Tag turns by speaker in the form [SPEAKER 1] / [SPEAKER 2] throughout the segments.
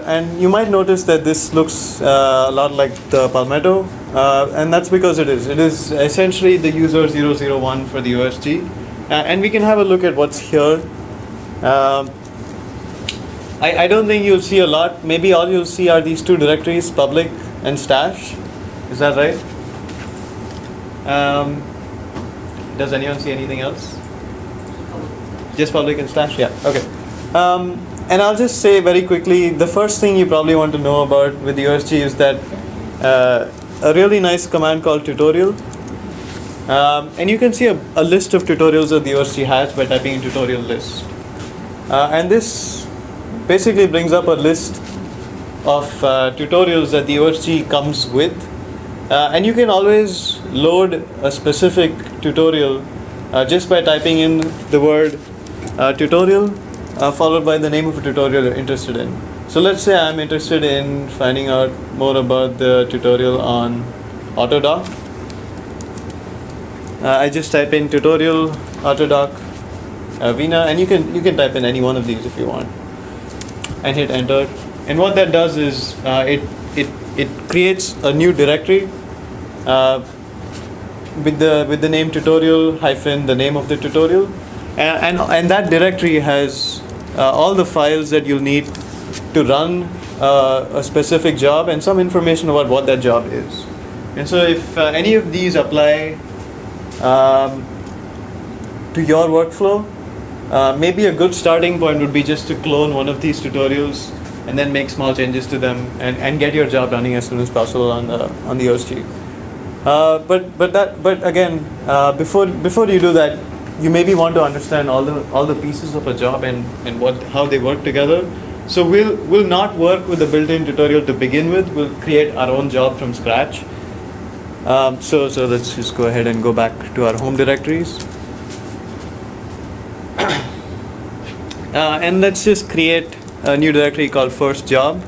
[SPEAKER 1] And you might notice that this looks a lot like the Palmetto, and that's because it is. It is essentially the user 001 for the OSG. And we can have a look at what's here. I don't think you'll see a lot. Maybe all you'll see are these two directories, public and stash. Is that right? Does anyone see anything else? Just public and stash? Yeah, okay. And I'll just say very quickly, the first thing you probably want to know about with the OSG is that a really nice command called tutorial. And you can see a list of tutorials that the OSG has by typing in tutorial list. And this basically brings up a list of tutorials that the OSG comes with. And you can always load a specific tutorial just by typing in the word tutorial followed by the name of a tutorial you're interested in. So let's say I'm interested in finding out more about the tutorial on Autodoc. I just type in tutorial Autodoc Vina, and you can type in any one of these if you want, and hit enter. And what that does is it creates a new directory with the name tutorial hyphen the name of the tutorial, and that directory has all the files that you'll need to run a specific job and some information about what that job is. And so if any of these apply to your workflow, maybe a good starting point would be just to clone one of these tutorials and then make small changes to them and get your job running as soon as possible on the OSG. But again, before you do that, you maybe want to understand all the pieces of a job and how they work together. So we'll not work with the built-in tutorial to begin with. We'll create our own job from scratch. So let's just go ahead and go back to our home directories. And let's just create a new directory called first job.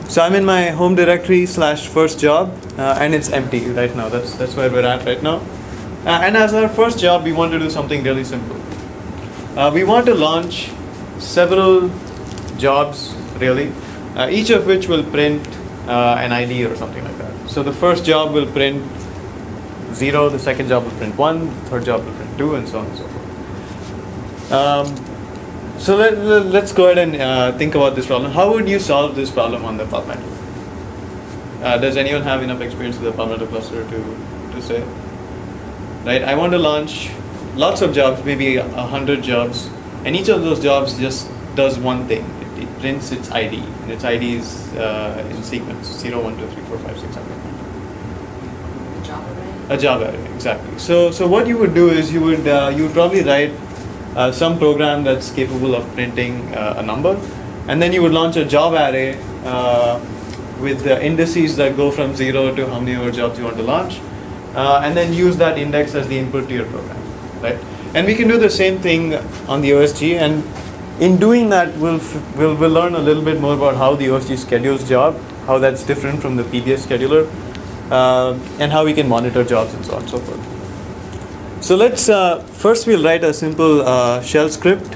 [SPEAKER 1] So I'm in my home directory /first job, and it's empty right now. That's where we're at right now. And as our first job, we want to do something really simple. We want to launch several jobs, really, each of which will print an ID or something like that. So the first job will print 0, the second job will print 1, the third job will print 2, and so on and so forth. So let's go ahead and think about this problem. How would you solve this problem on the Palmetto? Does anyone have enough experience with the Palmetto cluster to say? Right, I want to launch lots of jobs, maybe 100 jobs, and each of those jobs just does one thing. It prints its ID, and its ID is in sequence 0, 1, 2, 3, 4, 5, 6, 7. A job array, exactly. So what you would do is you would probably write some program that's capable of printing a number, and then you would launch a job array with the indices that go from 0 to how many more jobs you want to launch, and then use that index as the input to your program, right? And we can do the same thing on the OSG, and in doing that, we'll learn a little bit more about how the OSG schedules job, how that's different from the PBS scheduler, and how we can monitor jobs and so on and so forth. So let's first we'll write a simple shell script.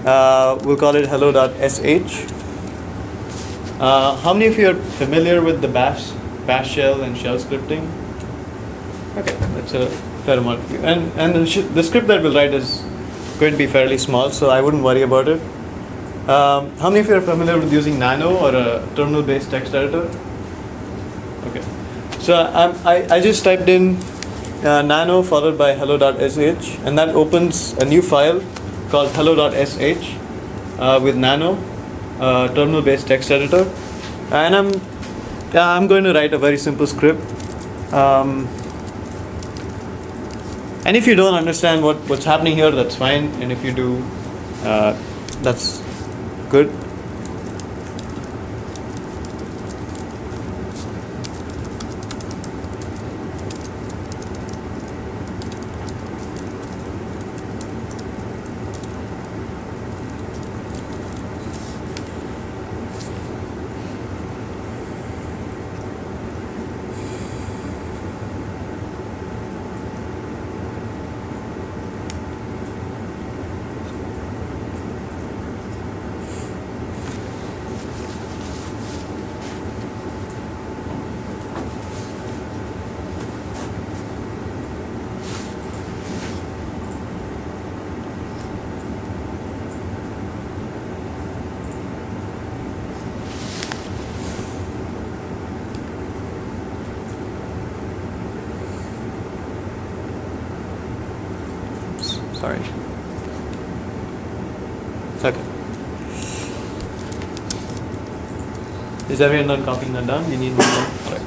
[SPEAKER 1] We'll call it hello.sh. How many of you are familiar with the bash shell and shell scripting? Okay, that's a fair amount of you. And the script that we'll write is going to be fairly small, so I wouldn't worry about it. How many of you are familiar with using Nano or a terminal-based text editor? Okay, so I just typed in nano followed by hello.sh, and that opens a new file called hello.sh with nano, terminal-based text editor, and I'm going to write a very simple script. And if you don't understand what's happening here, that's fine, and if you do, that's good. Sorry. Okay. Is everyone done copying that down? You need more? All right.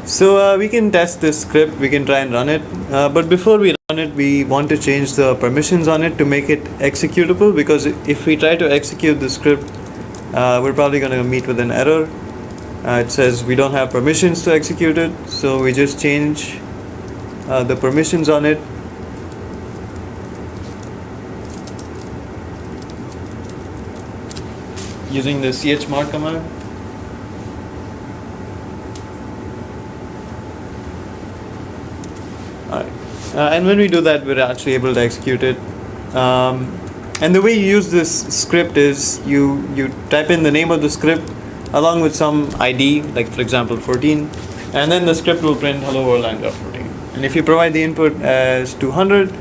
[SPEAKER 1] So we can test this script, we can try and run it, but before we run it, we want to change the permissions on it to make it executable, because if we try to execute the script, we're probably going to meet with an error. It says we don't have permissions to execute it, so we just change the permissions on it. Using the chmod command. Alright. And when we do that, we're actually able to execute it. And the way you use this script is you type in the name of the script along with some ID, like for example 14, and then the script will print hello world line job 14. And if you provide the input as 200,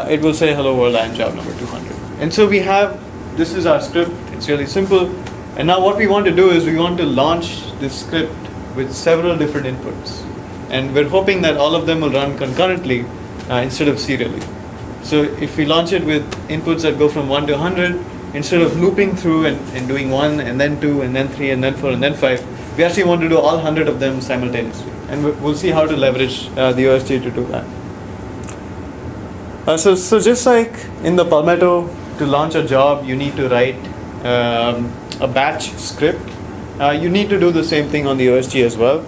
[SPEAKER 1] it will say hello world line job number 200. And so we have, this is our script, it's really simple. And now what we want to do is we want to launch this script with several different inputs. And we're hoping that all of them will run concurrently instead of serially. So if we launch it with inputs that go from 1 to 100, instead of looping through and doing 1 and then 2 and then 3 and then 4 and then 5, we actually want to do all 100 of them simultaneously. And we'll see how to leverage the OSG to do that. So just like in the Palmetto, to launch a job, you need to write a batch script. You need to do the same thing on the OSG as well.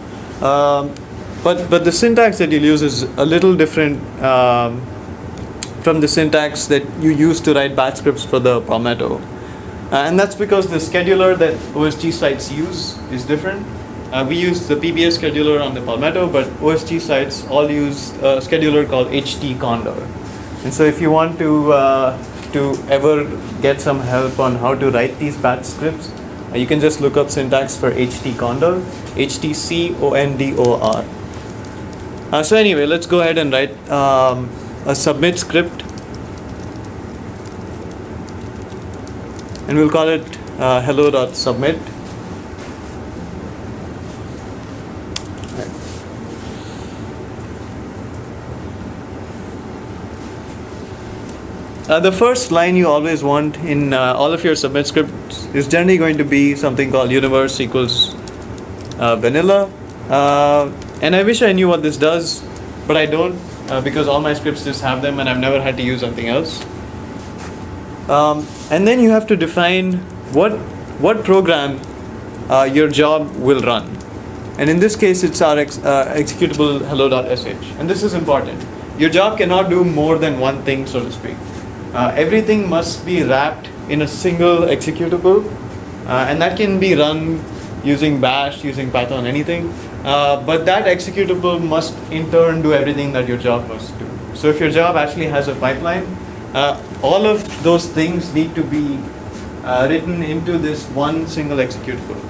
[SPEAKER 1] But the syntax that you'll use is a little different from the syntax that you use to write batch scripts for the Palmetto. And that's because the scheduler that OSG sites use is different. We use the PBS scheduler on the Palmetto, but OSG sites all use a scheduler called HT Condor. And so if you want to ever get some help on how to write these batch scripts, you can just look up syntax for HT Condor, HTCONDOR. So anyway, let's go ahead and write a submit script, and we'll call it hello.submit. The first line you always want in all of your submit scripts is generally going to be something called universe equals vanilla. And I wish I knew what this does, but I don't, because all my scripts just have them and I've never had to use something else. And then you have to define what program your job will run. And in this case, it's our executable hello.sh. And this is important. Your job cannot do more than one thing, so to speak. Everything must be wrapped in a single executable, and that can be run using bash, using Python, anything. But that executable must in turn do everything that your job must do. So if your job actually has a pipeline, all of those things need to be written into this one single executable.